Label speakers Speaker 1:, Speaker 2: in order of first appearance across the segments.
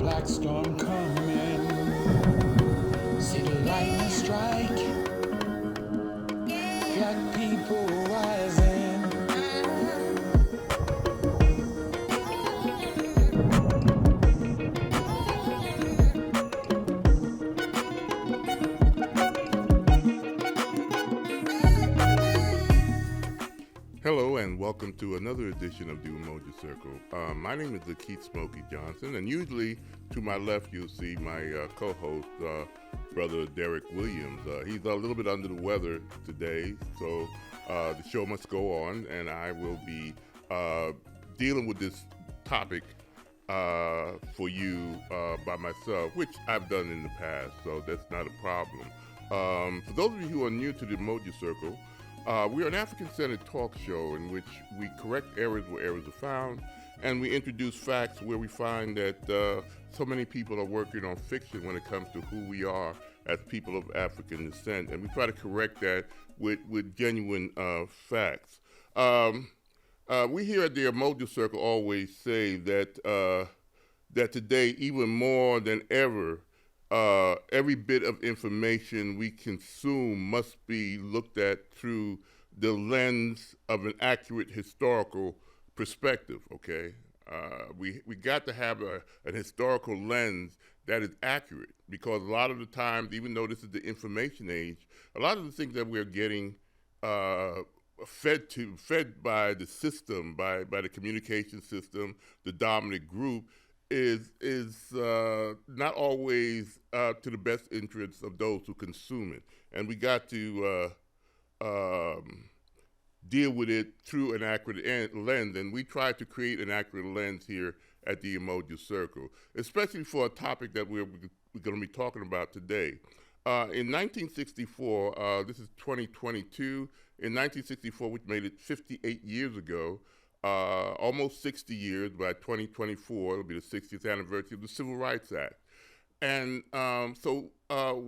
Speaker 1: black storm coming. See the lightning strike. Black people rising.
Speaker 2: Hello and welcome to another edition of the Umoja Circle. My name is Keith Smokey Johnson, and usually to my left you'll see my co-host, Brother Derek Williams. He's a little bit under the weather today, so the show must go on, and I will be dealing with this topic for you by myself, which I've done in the past, so that's not a problem. For those of you who are new to the Umoja Circle, we are an African-centered talk show in which we correct errors where errors are found, and we introduce facts where we find that so many people are working on fiction when it comes to who we are as people of African descent, and we try to correct that with genuine facts. We here at the Umoja Circle always say that that today, even more than ever, every bit of information we consume must be looked at through the lens of an accurate historical perspective, okay? We got to have an historical lens that is accurate, because a lot of the times, even though this is the information age, a lot of the things that we're getting fed by the system, by the communication system, the dominant group, is not always to the best interests of those who consume it. And we got to deal with it through an accurate lens, and we try to create an accurate lens here at the Umoja Circle, especially for a topic that we're going to be talking about today. In 1964, this is 2022, in 1964, which made it 58 years ago, almost 60 years, by 2024, it'll be the 60th anniversary of the Civil Rights Act. And so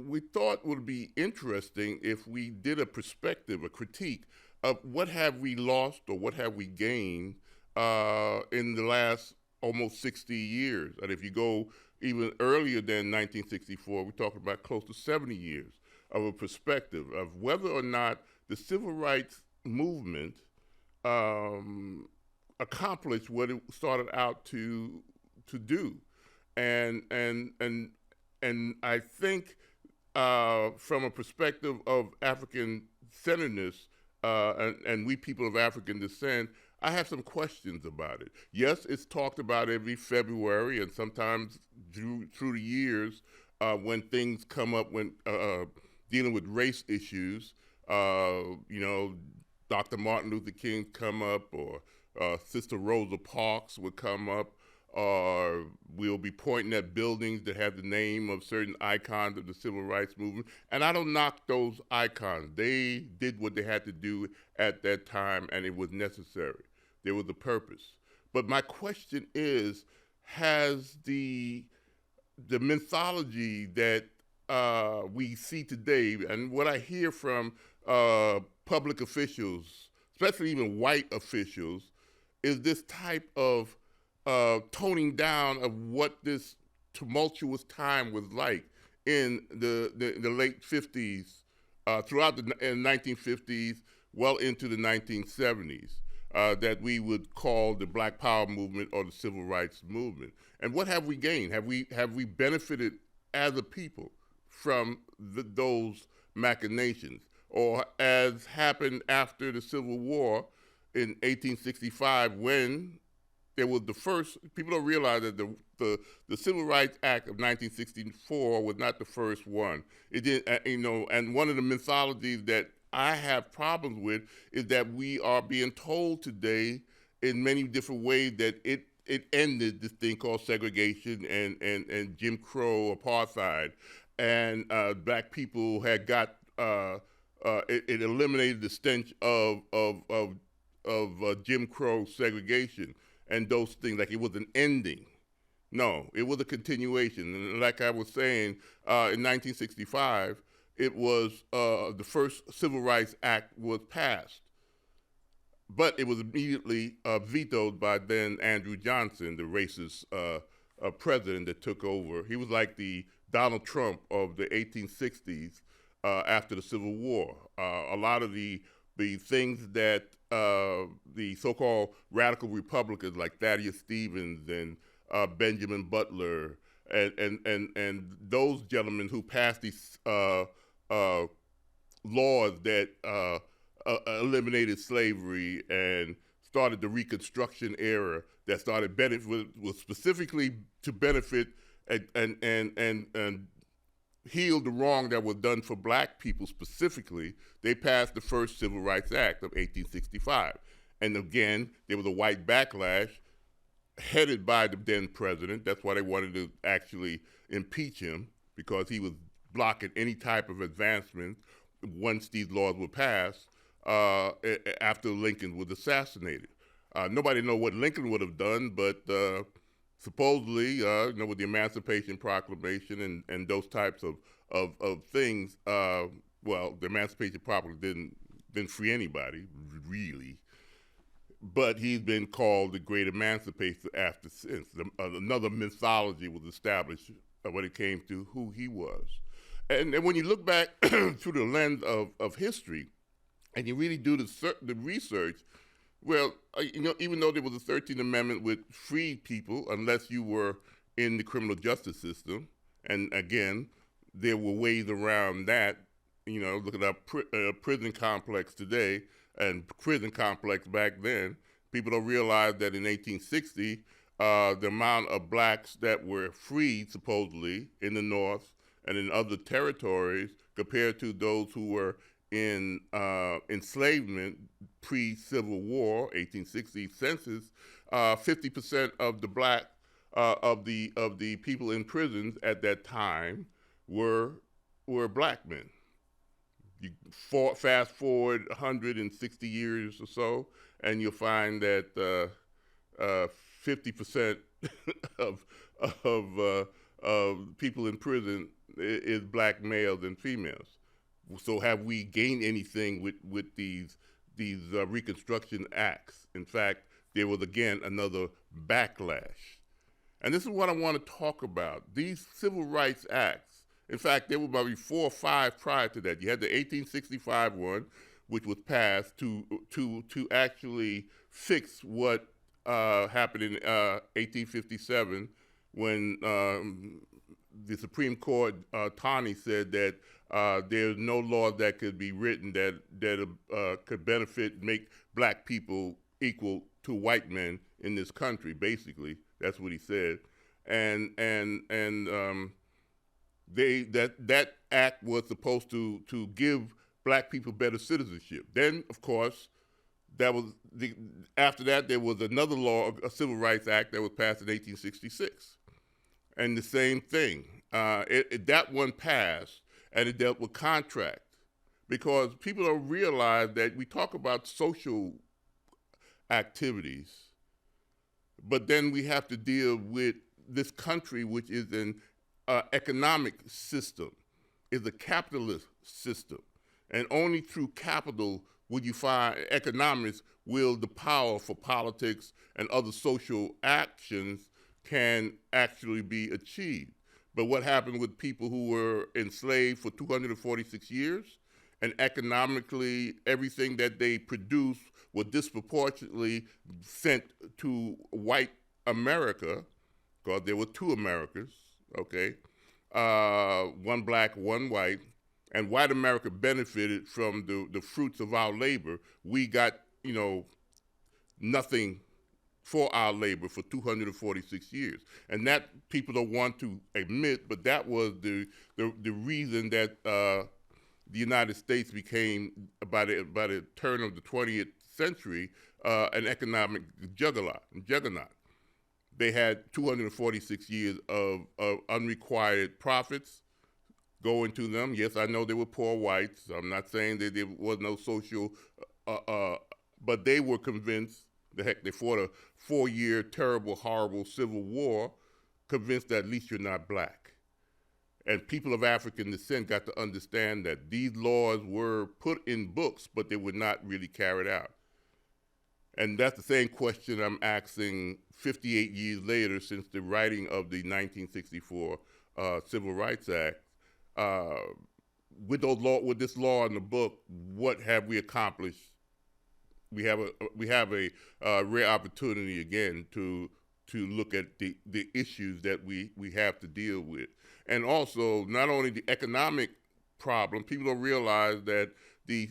Speaker 2: we thought it would be interesting if we did a perspective, a critique of what have we lost or what have we gained in the last almost 60 years. And if you go even earlier than 1964, we're talking about close to 70 years of a perspective of whether or not the civil rights movement accomplished what it started out to do, and I think from a perspective of African centeredness and we people of African descent, I have some questions about it. Yes, it's talked about every February, and sometimes through the years when things come up when dealing with race issues, Dr. Martin Luther King come up, or Sister Rosa Parks would come up, or we'll be pointing at buildings that have the name of certain icons of the civil rights movement. And I don't knock those icons. They did what they had to do at that time, and it was necessary. There was a purpose. But my question is, has the mythology that we see today, and what I hear from public officials, especially even white officials, is this type of toning down of what this tumultuous time was like in the late 50s, throughout the 1950s, well into the 1970s, that we would call the Black Power movement or the Civil Rights movement. And what have we gained? Have we benefited as a people from those machinations? Or as happened after the Civil War in 1865, when there was the first, people don't realize that the Civil Rights Act of 1964 was not the first one. It did, and one of the mythologies that I have problems with is that we are being told today in many different ways that it ended this thing called segregation and Jim Crow apartheid, and black people had got it eliminated the stench of Jim Crow segregation and those things, like it was an ending. No, it was a continuation. And like I was saying, in 1965, it was the first Civil Rights Act was passed. But it was immediately vetoed by then Andrew Johnson, the racist president that took over. He was like the Donald Trump of the 1860s after the Civil War. A lot of the things that the so-called radical Republicans like Thaddeus Stevens and Benjamin Butler and those gentlemen who passed these laws that eliminated slavery and started the Reconstruction era that started was specifically to benefit and heal the wrong that was done for black people specifically. They passed the first Civil Rights Act of 1865. And again, there was a white backlash headed by the then president. That's why they wanted to actually impeach him, because he was blocking any type of advancement once these laws were passed after Lincoln was assassinated. Nobody knows what Lincoln would have done, but supposedly, with the Emancipation Proclamation and those types of things, the Emancipation Proclamation didn't free anybody, really. But he's been called the great emancipator after since. Another mythology was established when it came to who he was. And when you look back through the lens of history, and you really do the research, well, even though there was a 13th Amendment which freed people unless you were in the criminal justice system, and again, there were ways around that. Look at our prison complex today and prison complex back then. People don't realize that in 1860, the amount of blacks that were freed, supposedly, in the North and in other territories compared to those who were in enslavement pre-Civil War, 1860 census, 50% of the black of the people in prisons at that time were black men. You fast forward 160 years or so, and you'll find that 50% of people in prison is black males and females. So have we gained anything with these Reconstruction acts? In fact, there was again another backlash. And this is what I want to talk about. These Civil Rights Acts, in fact, there were probably 4 or 5 prior to that. You had the 1865 one, which was passed to actually fix what happened in 1857 when the Supreme Court, Taney, said that there's no law that could be written that could benefit, make black people equal to white men in this country. Basically, that's what he said, and that act was supposed to give black people better citizenship. Then, of course, after that there was another law, a Civil Rights Act that was passed in 1866, and the same thing. That one passed, and it dealt with contract, because people don't realize that we talk about social activities, but then we have to deal with this country, which is an economic system, is a capitalist system. And only through capital will you find economics will the power for politics and other social actions can actually be achieved. But what happened with people who were enslaved for 246 years, and economically everything that they produced was disproportionately sent to white America, because there were 2 Americas, okay? One black, one white, and white America benefited from the fruits of our labor. We got, nothing for our labor for 246 years. And that people don't want to admit, but that was the reason that the United States became, by the turn of the 20th century, an economic juggernaut. They had 246 years of unrequited profits going to them. Yes, I know they were poor whites. I'm not saying that there was no social, but they were convinced, they fought a 4-year terrible, horrible civil war, convinced that at least you're not black. And people of African descent got to understand that these laws were put in books, but they were not really carried out. And that's the same question I'm asking 58 years later since the writing of the 1964 Civil Rights Act, with this law in the book, what have we accomplished? We have a rare opportunity again to look at the issues that we have to deal with, and also not only the economic problem. People don't realize that the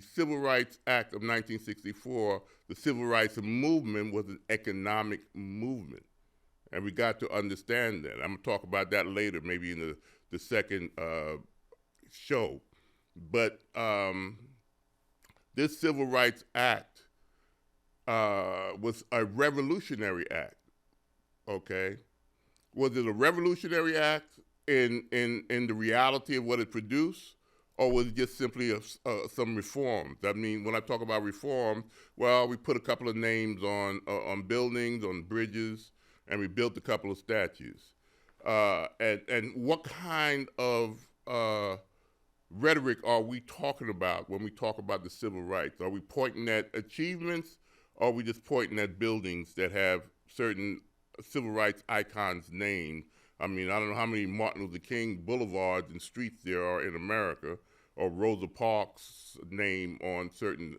Speaker 2: Civil Rights Act of 1964, the Civil Rights Movement, was an economic movement, and we got to understand that. I'm gonna talk about that later, maybe in the second show. But this Civil Rights Act was a revolutionary act. Okay, was it a revolutionary act in the reality of what it produced, or was it just simply some reforms? I mean, when I talk about reform, well, we put a couple of names on buildings, on bridges, and we built a couple of statues. And what kind of rhetoric are we talking about when we talk about the civil rights? Are we pointing at achievements, or are we just pointing at buildings that have certain civil rights icons named? I mean, I don't know how many Martin Luther King boulevards and streets there are in America, or Rosa Parks' name on certain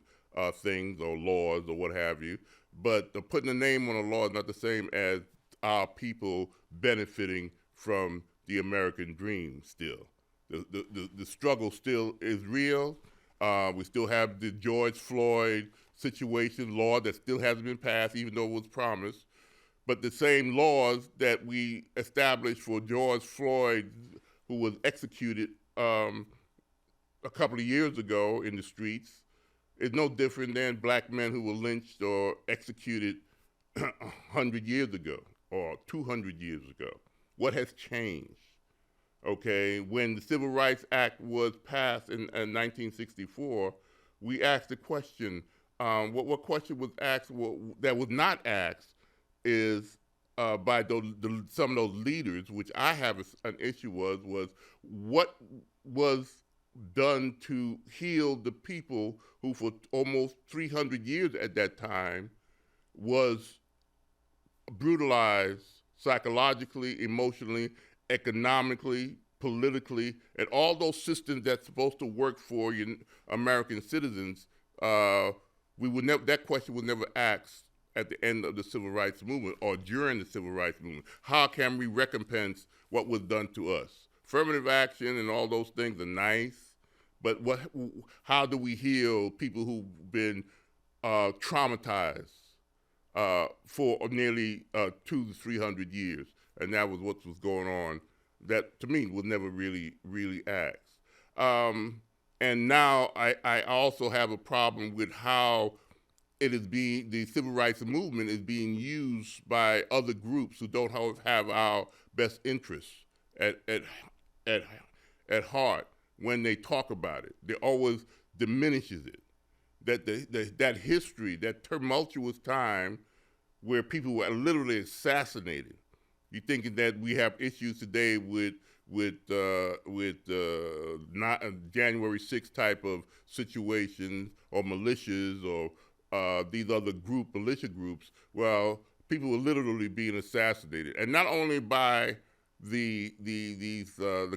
Speaker 2: things or laws or what have you. But putting a name on a law is not the same as our people benefiting from the American dream still. The struggle still is real. We still have the George Floyd situation law that still hasn't been passed, even though it was promised. But the same laws that we established for George Floyd, who was executed a couple of years ago in the streets, is no different than black men who were lynched or executed 100 years ago or 200 years ago. What has changed? Okay, when the Civil Rights Act was passed in 1964, we asked the question. What question was asked that was not asked is by some of those leaders, which I have an issue was what was done to heal the people who for almost 300 years at that time was brutalized psychologically, emotionally, economically, politically, and all those systems that's supposed to work for American citizens. That question was never asked at the end of the Civil Rights Movement or during the Civil Rights Movement. How can we recompense what was done to us? Affirmative action and all those things are nice, but how do we heal people who've been traumatized for nearly 200 to 300 years? And that was what was going on. That, to me, was never really asked. And now I also have a problem with how the civil rights movement is being used by other groups who don't have our best interests at heart when they talk about it. They always diminishes it. That history, that tumultuous time where people were literally assassinated. You're thinking that we have issues today with not January 6th type of situations or militias or these other militia groups. Well, people were literally being assassinated, and not only by the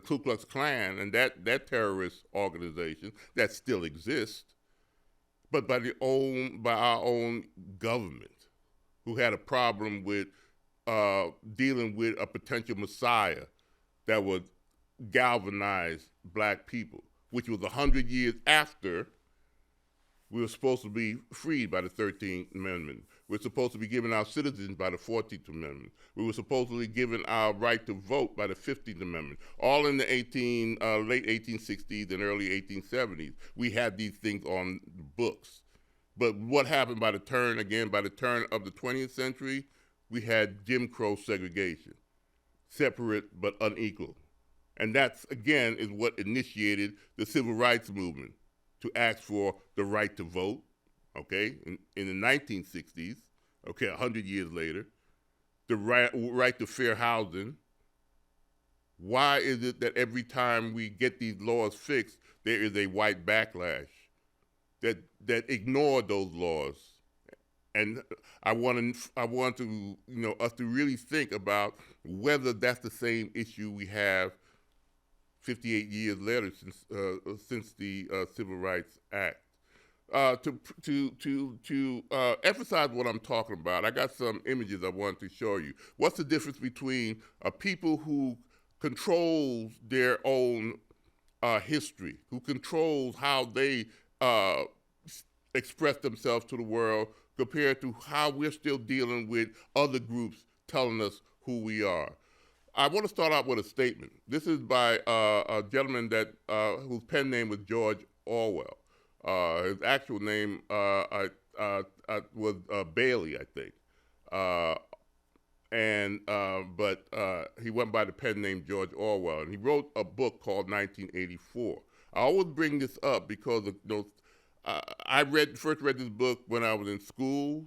Speaker 2: Ku Klux Klan and that terrorist organization that still exists, but by our own government, who had a problem with dealing with a potential messiah that would galvanize black people, which was 100 years after we were supposed to be freed by the 13th Amendment. We're supposed to be given our citizens by the 14th Amendment. We were supposedly given our right to vote by the 15th Amendment. All in the late 1860s and early 1870s, we had these things on the books. But what happened by the turn of the 20th century, we had Jim Crow segregation, separate but unequal. And that's, again, is what initiated the civil rights movement to ask for the right to vote, okay, in the 1960s, okay, 100 years later, the right to fair housing. Why is it that every time we get these laws fixed, there is a white backlash that ignore those laws and I want to, us to really think about whether that's the same issue we have 58 years later since the Civil Rights Act. To emphasize what I'm talking about, I got some images I want to show you. What's the difference between a people who controls their own history, who controls how they express themselves to the world, compared to how we're still dealing with other groups telling us who we are? I want to start out with a statement. This is by a gentleman that whose pen name was George Orwell. His actual name was Bailey, I think, but he went by the pen name George Orwell, and he wrote a book called 1984. I always bring this up because of those. I first read this book when I was in school.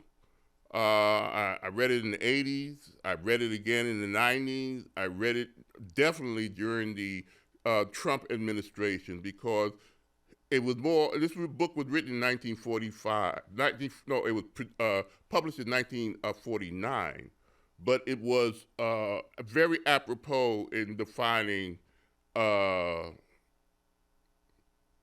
Speaker 2: I read it in the 80s. I read it again in the 90s. I read it definitely during the Trump administration, because it was more. This book was written in 1945. It was published in 1949, but it was very apropos in defining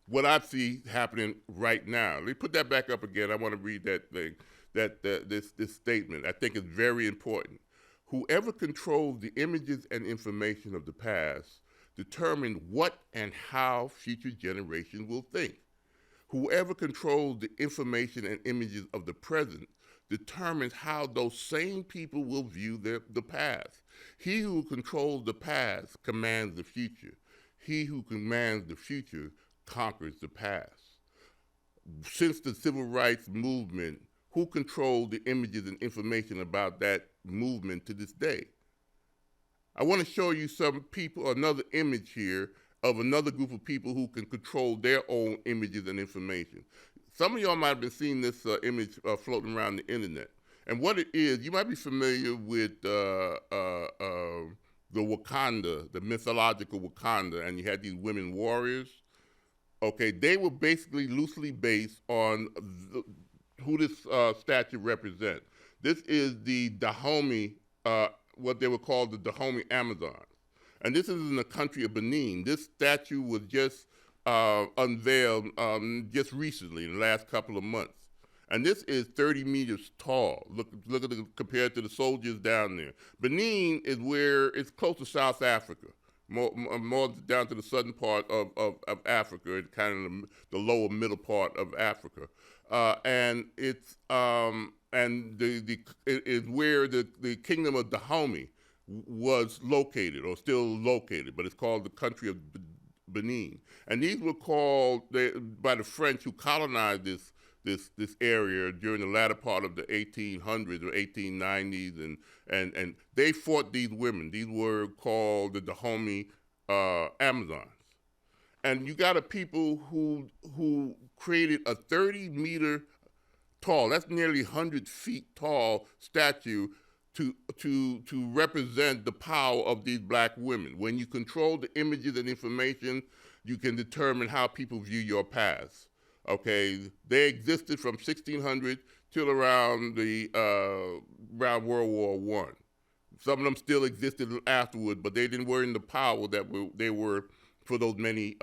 Speaker 2: what I see happening right now. Let me put that back up again. I want to read that thing. This statement, I think, is very important. Whoever controls the images and information of the past determine what and how future generations will think. Whoever controls the information and images of the present determines how those same people will view the past. He who controls the past commands the future. He who commands the future conquers the past. Since the Civil Rights Movement, who controlled the images and information about that movement to this day? I want to show you another image here of another group of people who can control their own images and information. Some of y'all might have been seeing this image floating around the internet. And what it is, you might be familiar with the Wakanda, the mythological Wakanda, and you had these women warriors. Okay, they were basically loosely based on who this statue represents. This is the Dahomey, what they were called the Dahomey Amazons. And this is in the country of Benin. This statue was just unveiled just recently, in the last couple of months. And this is 30 meters tall. Look at it compared to the soldiers down there. Benin is where it's close to South Africa, more down to the southern part of Africa, kind of the lower middle part of Africa. And it's it is where the kingdom of Dahomey was located, or still located, but it's called the country of Benin. And these were called by the French, who colonized this area during the latter part of the 1800s or 1890s, and they fought these women. These were called the Dahomey Amazons. And you got a people who created a 30-meter tall, that's nearly 100 feet tall statue to represent the power of these black women. When you control the images and information, you can determine how people view your past. Okay, they existed from 1600 till around around World War I. Some of them still existed afterward, but they didn't wear in the power that they were for those many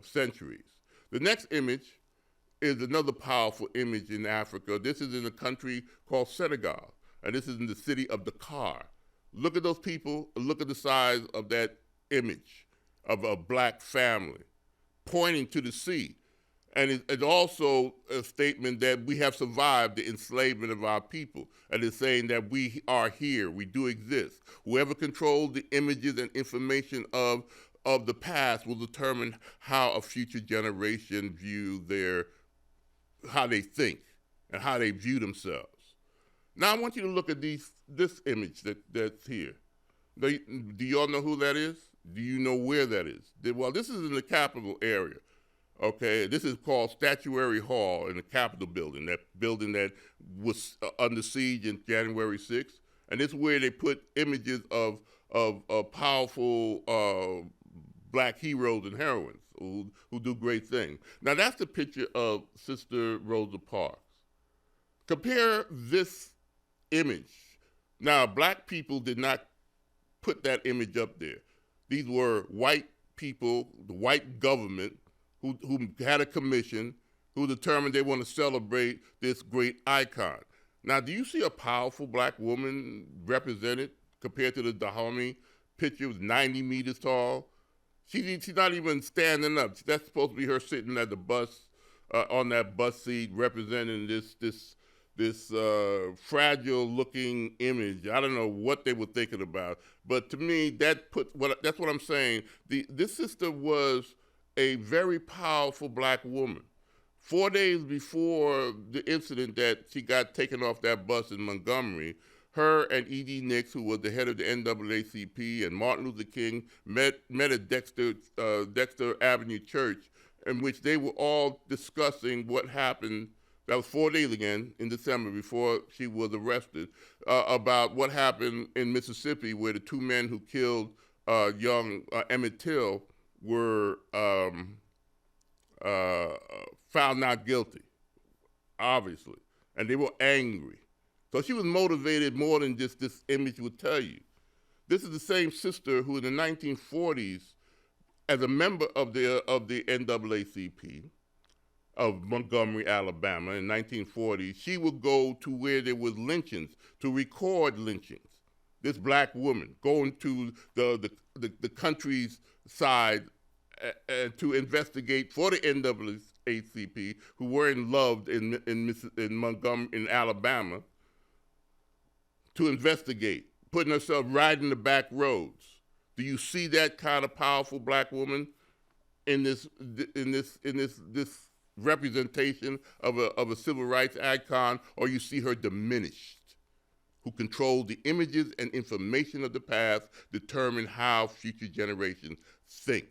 Speaker 2: centuries. The next image is another powerful image in Africa. This is in a country called Senegal, and this is in the city of Dakar. Look at those people, look at the size of that image of a black family pointing to the sea. And it's also a statement that we have survived the enslavement of our people. And it's saying that we are here, we do exist. Whoever controls the images and information of the past will determine how a future generation view how they think and how they view themselves. Now I want you to look at this image that's here. Do y'all know who that is? Do you know where that is? Well, this is in the Capitol area. Okay, this is called Statuary Hall in the Capitol building, that building that was under siege in January 6th. And this is where they put images of powerful black heroes and heroines who do great things. Now that's the picture of Sister Rosa Parks. Compare this image. Now, black people did not put that image up there. These were white people, the white government, who had a commission, who determined they want to celebrate this great icon. Now, do you see a powerful black woman represented compared to the Dahomey picture, was 90 meters tall? She's not even standing up. That's supposed to be her sitting at the bus, on that bus seat, representing this fragile-looking image. I don't know what they were thinking about, but to me, that's what I'm saying. This sister was a very powerful black woman. 4 days before the incident that she got taken off that bus in Montgomery, her and E.D. Nix, who was the head of the NAACP, and Martin Luther King met at Dexter Avenue Church, in which they were all discussing what happened. That was 4 days again in December before she was arrested, about what happened in Mississippi, where the two men who killed young Emmett Till were found not guilty, obviously, and they were angry. So she was motivated more than just this image would tell you. This is the same sister who in the 1940s, as a member of the NAACP of Montgomery, Alabama, in 1940, she would go to where there was lynchings to record lynchings. This black woman going to the country's side to investigate for the NAACP, who weren't loved in Montgomery, in Alabama, to investigate, putting herself right in the back roads. Do you see that kind of powerful black woman in this representation of a civil rights icon, or you see her diminished, who controls the images and information of the past, determine how future generations think?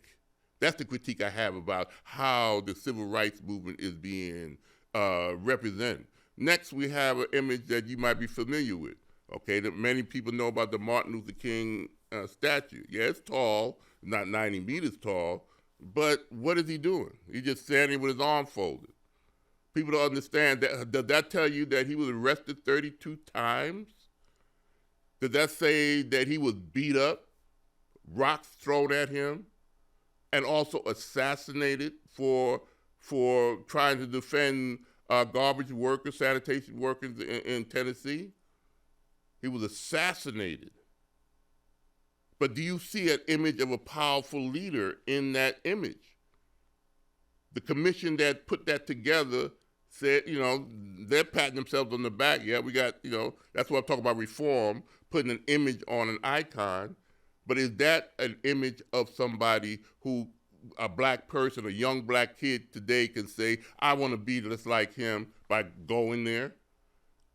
Speaker 2: That's the critique I have about how the civil rights movement is being represented. Next, we have an image that you might be familiar with, okay, that many people know about, the Martin Luther King statue. Yeah, it's tall, not 90 meters tall, but what is he doing? He's just standing with his arm folded. People don't understand that. Does that tell you that he was arrested 32 times? Does that say that he was beat up, rocks thrown at him, and also assassinated for trying to defend garbage workers, sanitation workers in Tennessee? He was assassinated. But do you see an image of a powerful leader in that image? The commission that put that together said, they're patting themselves on the back. Yeah, we got, that's what I'm talking about, reform, putting an image on an icon. But is that an image of somebody who, a black person, a young black kid today can say, I want to be just like him by going there?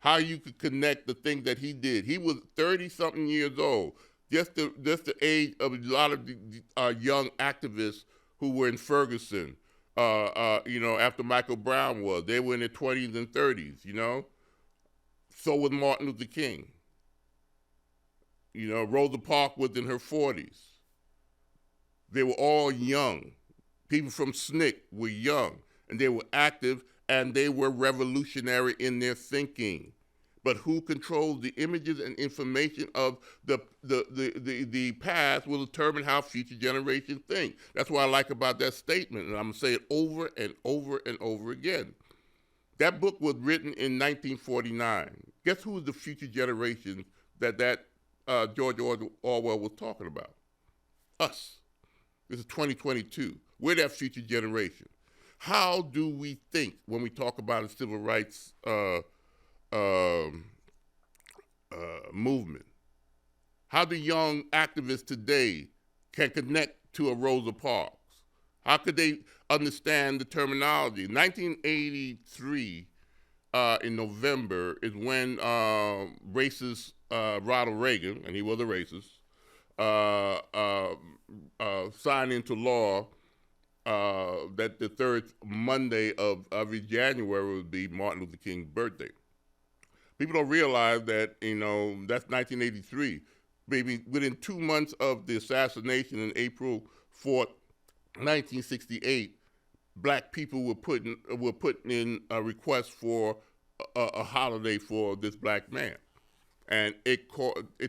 Speaker 2: How you could connect the things that he did. He was 30-something years old, just the age of a lot of the young activists who were in Ferguson, after Michael Brown was. They were in their 20s and 30s, So was Martin Luther King. Rosa Parks was in her 40s. They were all young. People from SNCC were young, and they were active, and they were revolutionary in their thinking. But who controls the images and information of the past will determine how future generations think. That's what I like about that statement, and I'm going to say it over and over and over again. That book was written in 1949. Guess who was the future generation that George Orwell was talking about? Us. This is 2022. We're that future generation. How do we think when we talk about a civil rights movement? How do young activists today can connect to a Rosa Parks? How could they understand the terminology? 1983, in November, is when racist Ronald Reagan, and he was a racist, signed into law that the third Monday of every January would be Martin Luther King's birthday. People don't realize that, that's 1983. Maybe within 2 months of the assassination in April 4th, 1968, black people were putting in a request for a holiday for this black man. And it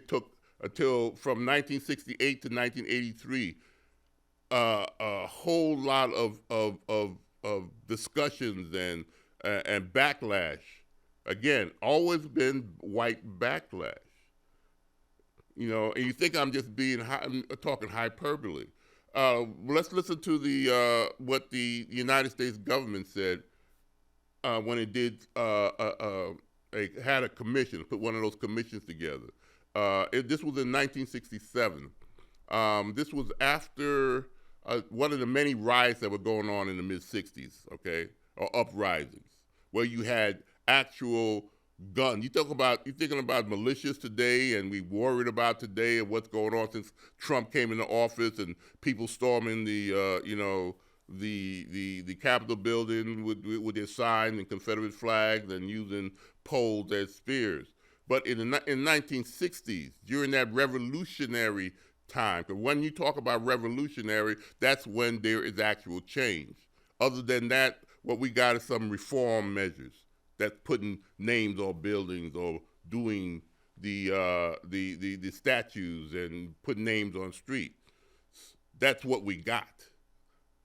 Speaker 2: took until from 1968 to 1983 a whole lot of discussions and backlash. Again, always been white backlash. You know, and you think I'm just I'm talking hyperbole. Let's listen to the what the United States government said when it did it had a commission, put one of those commissions together. This was in 1967. This was after one of the many riots that were going on in the mid-'60s, okay, or uprisings, where you had actual guns. You're thinking about militias today, and we worried about today and what's going on since Trump came into office and people storming the Capitol building with their signs and Confederate flags and using poles as spears. But in 1960s, during that revolutionary time, because when you talk about revolutionary, that's when there is actual change. Other than that, what we got is some reform measures that's putting names on buildings or doing the statues and putting names on streets. That's what we got.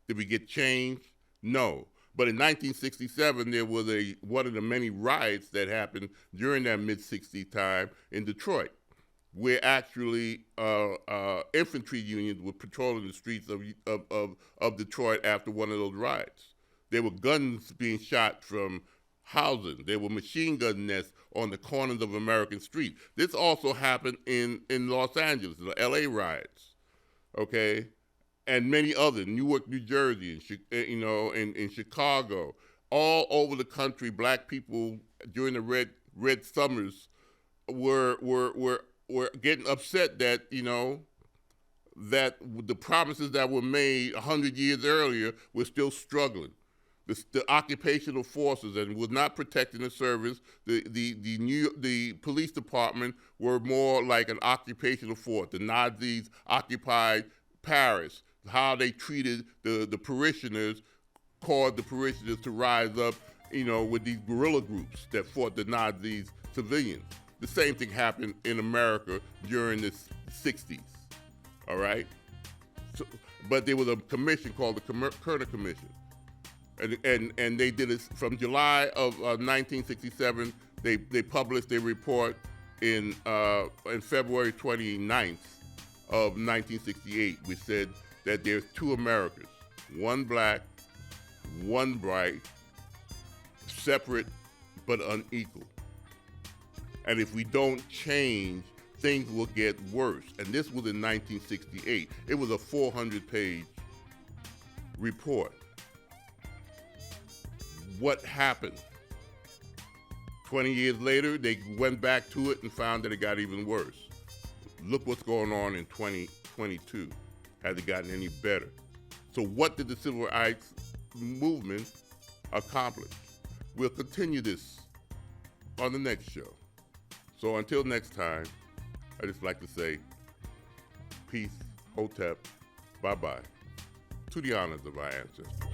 Speaker 2: Did we get change? No. But in 1967, there was one of the many riots that happened during that mid-'60s time in Detroit, where actually infantry unions were patrolling the streets of Detroit after one of those riots. There were guns being shot from houses. There were machine gun nests on the corners of American streets. This also happened in Los Angeles, the LA riots, okay? And many others, Newark, New Jersey, in Chicago, all over the country. Black people during the red summers were getting upset that that the promises that were made 100 years earlier were still struggling. The occupational forces and was not protecting the service. The police department were more like an occupational force. The Nazis occupied Paris. How they treated the parishioners caused the parishioners to rise up, with these guerrilla groups that fought the Nazi civilians. The same thing happened in America during the 60s, all right? So, but there was a commission called the Kerner Commission. And they did it from July of 1967. They published their report in February 29th of 1968, which said that there's two Americas, one black, one white, separate but unequal. And if we don't change, things will get worse. And this was in 1968. It was a 400-page report. What happened? 20 years later, they went back to it and found that it got even worse. Look what's going on in 2022. Has it gotten any better? So what did the civil rights movement accomplish? We'll continue this on the next show. So until next time, I just like to say peace, hotep, bye-bye, to the honors of our ancestors.